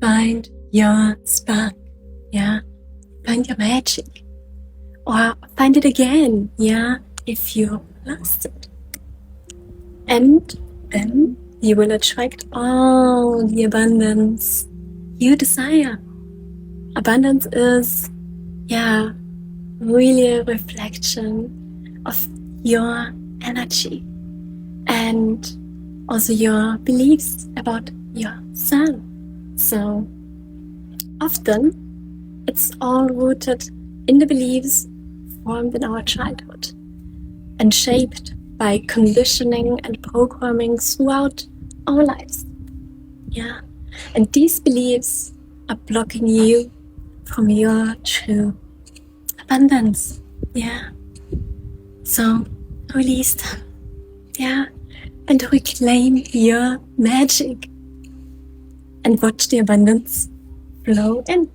find your spark, yeah, find your magic, or find it again, yeah, if you lost it. And then you will attract all the abundance you desire. Abundance is, yeah, really a reflection of your energy and also your beliefs about yourself. So often it's all rooted in the beliefs formed in our childhood and shaped by conditioning and programming throughout our lives. Yeah, and these beliefs are blocking you from your true abundance. Yeah, so release them. Yeah, and reclaim your magic and watch the abundance flow in.